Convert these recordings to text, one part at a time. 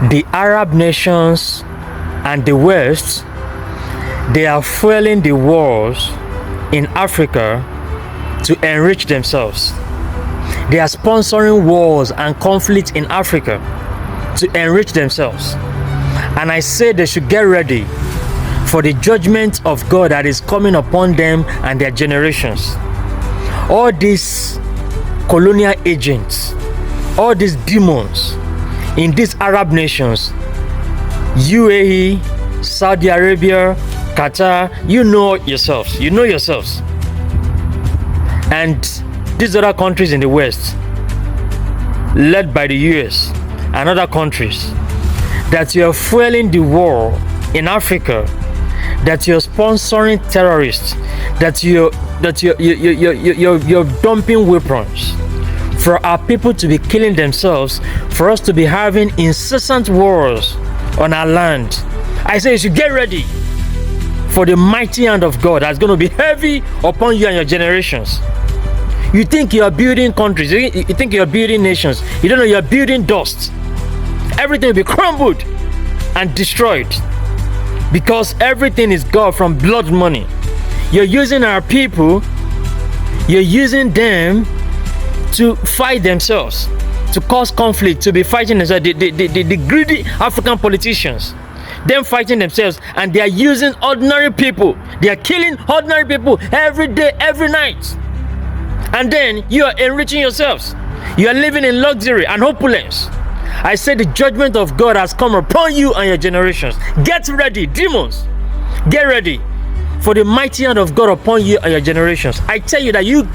the Arab nations and the West, they are fueling the wars in Africa to enrich themselves. They are sponsoring wars and conflict in Africa to enrich themselves. And I say they should get ready for the judgment of God that is coming upon them and their generations. All these colonial agents, all these demons in these Arab nations, UAE, Saudi Arabia, Qatar, you know yourselves. And these other countries in the West, led by the US and other countries, that you are fueling the war in Africa, that you're sponsoring terrorists, that you're dumping weapons for our people to be killing themselves, for us to be having incessant wars on our land. I say you should get ready for the mighty hand of God that's going to be heavy upon you and your generations. You think you are building countries, you think you are building nations, you don't know you are building dust. Everything will be crumbled and destroyed because everything is God from blood money. You're using our people, you're using them to fight themselves, to cause conflict, to be fighting themselves. The greedy African politicians, them fighting themselves, and they are using ordinary people. They are killing ordinary people every day, every night. And then you are enriching yourselves. You are living in luxury and opulence. I say the judgment of God has come upon you and your generations. Get ready, demons. Get ready for the mighty hand of God upon you and your generations. I tell you that you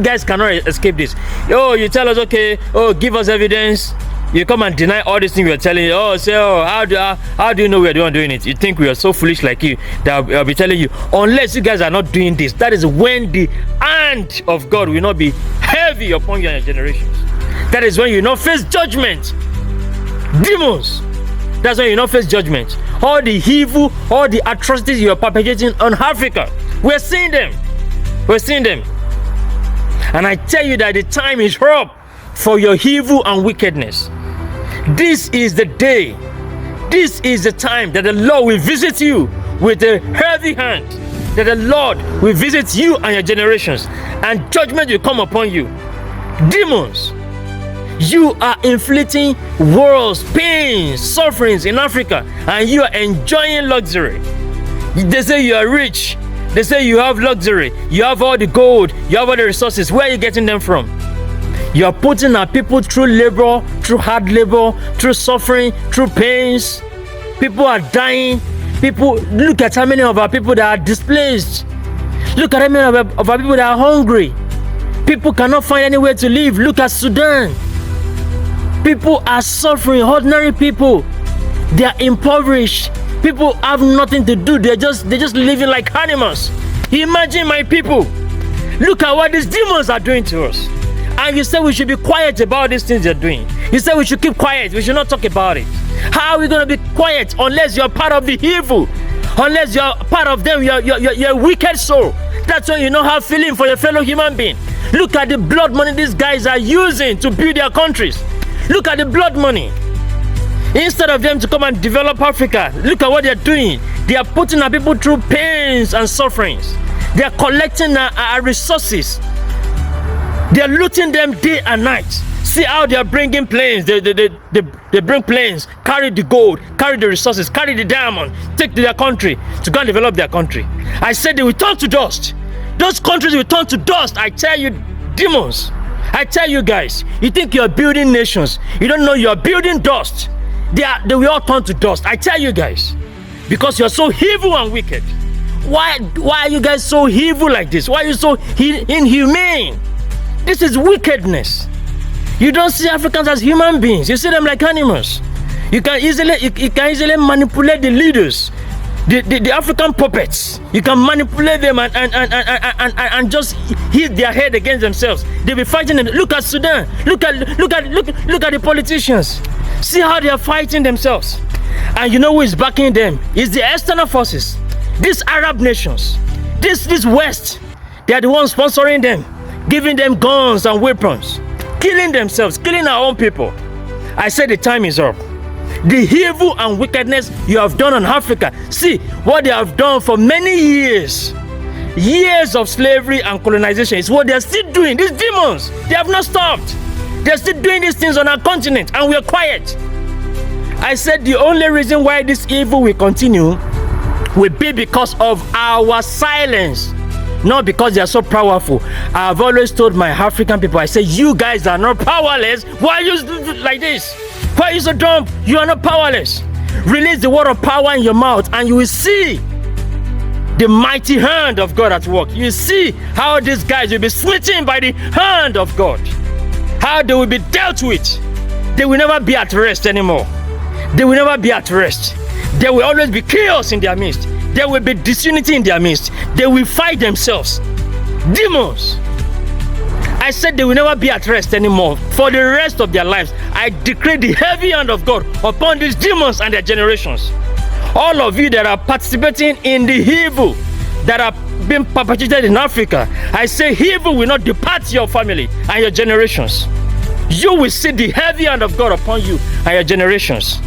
guys cannot escape this. Oh, you tell us, okay, oh, give us evidence. You come and deny all these things we are telling you. Oh, say, oh, how do you know we are the one doing it? You think we are so foolish like you that I'll be telling you. Unless you guys are not doing this, that is when the hand of God will not be heavy upon you and your generations. That is when you not face judgment. Demons. That's when you not face judgment. All the evil, all the atrocities you are perpetrating on Africa, we're seeing them. We're seeing them. And I tell you that the time is up for your evil and wickedness. This is the day. This is the time that the Lord will visit you with a heavy hand. That the Lord will visit you and your generations, and judgment will come upon you. Demons, you are inflicting wars, pains, sufferings in Africa, and you are enjoying luxury. They say you are rich. They say you have luxury. You have all the gold. You have all the resources. Where are you getting them from? You are putting our people through labor, through hard labor, through suffering, through pains. People are dying. People, look at how many of our people that are displaced. Look at how many of our people that are hungry. People cannot find anywhere to live. Look at Sudan. People are suffering. Ordinary people, they are impoverished. People have nothing to do. They're just living like animals. Imagine my people. Look at what these demons are doing to us. And you say we should be quiet about these things they're doing. You say we should keep quiet. We should not talk about it. How are we going to be quiet unless you're part of the evil? Unless you're part of them, you're a wicked soul. That's when you don't have feeling for your fellow human being. Look at the blood money these guys are using to build their countries. Look at the blood money. Instead of them to come and develop Africa, look at what they're doing. They are putting our people through pains and sufferings. They are collecting our resources. They are looting them day and night. See how they are bringing planes. They bring planes, carry the gold, carry the resources, carry the diamond, take to their country to go and develop their country. I said they will turn to dust. Those countries will turn to dust. I tell you, demons. I tell you guys, you think you are building nations. You don't know you are building dust. They will all turn to dust. I tell you guys, because you are so evil and wicked. Why are you guys so evil like this? Why are you so inhumane? This is wickedness. You don't see Africans as human beings. You see them like animals. You can easily manipulate the leaders, the African puppets. You can manipulate them and just hit their head against themselves. They'll be fighting them. Look at Sudan. Look at the politicians. See how they are fighting themselves. And you know who is backing them? It's the external forces. These Arab nations, this West, they are the ones sponsoring them, giving them guns and weapons, killing themselves, killing our own people. I said the time is up. the evil and wickedness you have done on Africa. See what they have done for many years. Years of slavery and colonization is what they are still doing. These demons, they have not stopped. They are still doing these things on our continent, and we are quiet. I said the only reason why this evil will continue will be because of our silence, not because they are so powerful. I have always told my African people, I say, you guys are not powerless. Why are you like this? Why are you so dumb? You are not powerless. Release the word of power in your mouth, and you will see the mighty hand of God at work. You see how these guys will be smitten by the hand of God, how they will be dealt with. They will never be at rest anymore. They will never be at rest. There will always be chaos in their midst. There will be disunity in their midst. They will fight themselves. Demons. I said they will never be at rest anymore for the rest of their lives. I decree the heavy hand of God upon these demons and their generations. All of you that are participating in the evil that are being perpetrated in Africa, I say evil will not depart your family and your generations. You will see the heavy hand of God upon you and your generations.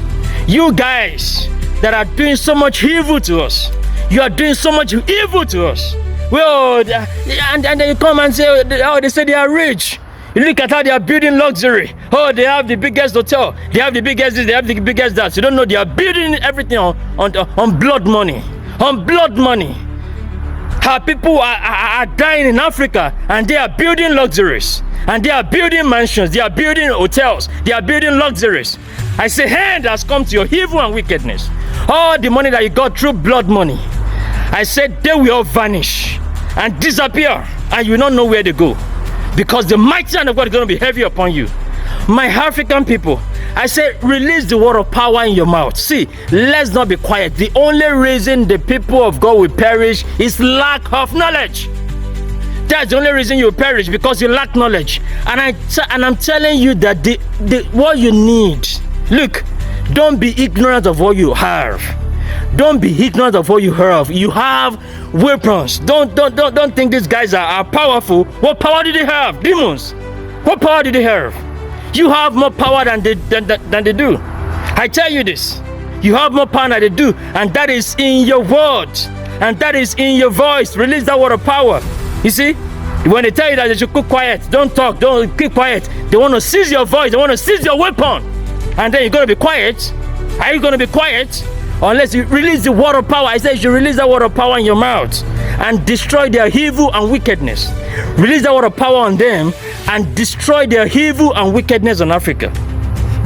You guys that are doing so much evil to us, you are doing so much evil to us. Well, and then you come and say, oh, they say they are rich. You look at how they are building luxury. Oh, they have the biggest hotel. They have the biggest this, they have the biggest that. You don't know they are building everything on blood money. On blood money. How people are dying in Africa, and they are building luxuries. And they are building mansions. They are building hotels. They are building luxuries. I say, hand has come to your evil and wickedness. All the money that you got through blood money, I said they will all vanish and disappear, and you will not know where they go, because the mighty hand of God is going to be heavy upon you. My African people, I said, release the word of power in your mouth. See, let's not be quiet. The only reason the people of God will perish is lack of knowledge. That's the only reason you will perish, because you lack knowledge. And I'm telling you that the what you need. Look, don't be ignorant of what you have. Don't be ignorant of what you have. You have weapons. Don't think these guys are powerful. What power do they have? Demons. What power do they have? You have more power than they do. I tell you this. You have more power than they do, and that is in your words, and that is in your voice. Release that word of power. You see, when they tell you that you should keep quiet, don't talk, don't keep quiet. They want to seize your voice. They want to seize your weapon, and then you're going to be quiet. Are you going to be quiet? Unless you release the word of power. I said you should release that word of power in your mouth and destroy their evil and wickedness. Release that word of power on them and destroy their evil and wickedness on Africa.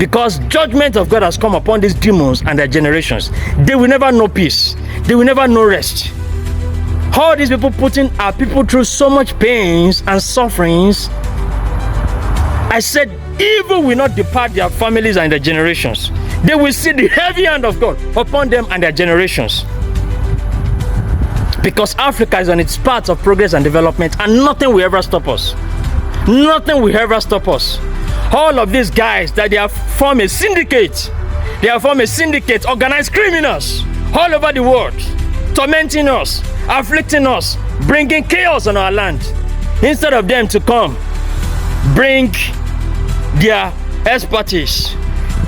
Because judgment of God has come upon these demons and their generations. They will never know peace. They will never know rest. All these people putting our people through so much pains and sufferings. I said evil will not depart their families and their generations. They will see the heavy hand of God upon them and their generations. Because Africa is on its path of progress and development, and nothing will ever stop us. Nothing will ever stop us. All of these guys that they have formed a syndicate. They have formed a syndicate, organized criminals all over the world, tormenting us, afflicting us, bringing chaos on our land. Instead of them to come, bring their expertise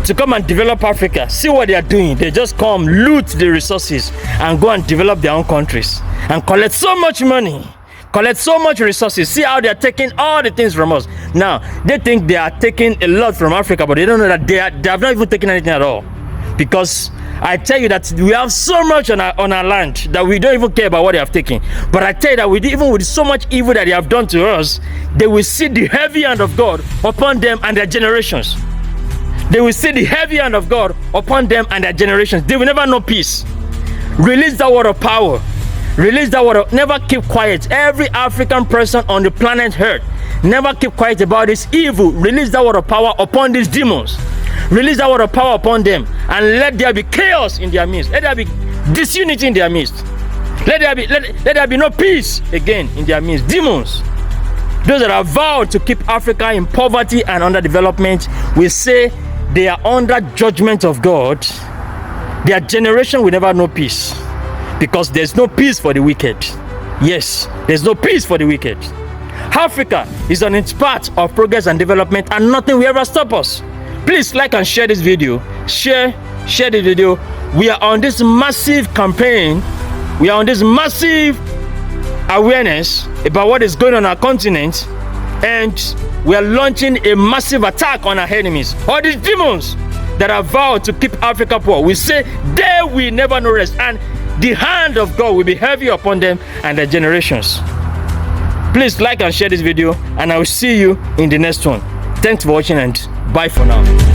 to come and develop Africa. See what they are doing. They just come, loot the resources, and go and develop their own countries and collect so much money, collect so much resources. See how they are taking all the things from us. Now, they think they are taking a lot from Africa, but they don't know that they have not even taken anything at all. Because I tell you that we have so much on our land that we don't even care about what they have taken. But I tell you that even with so much evil that they have done to us, they will see the heavy hand of God upon them and their generations. They will see the heavy hand of God upon them and their generations. They will never know peace. Release that word of power. Release that word of, never keep quiet. Every African person on the planet Earth, never keep quiet about this evil. Release that word of power upon these demons. Release that word of power upon them, and let there be chaos in their midst. Let there be disunity in their midst. Let there be no peace again in their midst. Demons, those that are vowed to keep Africa in poverty and underdevelopment, will say they are under judgment of God. Their generation will never know peace, because there's no peace for the wicked. Yes, there's no peace for the wicked. Africa is on its path of progress and development, and nothing will ever stop us. Please like and share this video. Share share the video. We are on this massive campaign. We are on this massive awareness about what is going on our continent, and we are launching a massive attack on our enemies, all these demons that are vowed to keep Africa poor. We say they will never know rest, and the hand of God will be heavy upon them and their generations. Please like and share this video, and I will see you in the next one. Thanks for watching, and bye for now.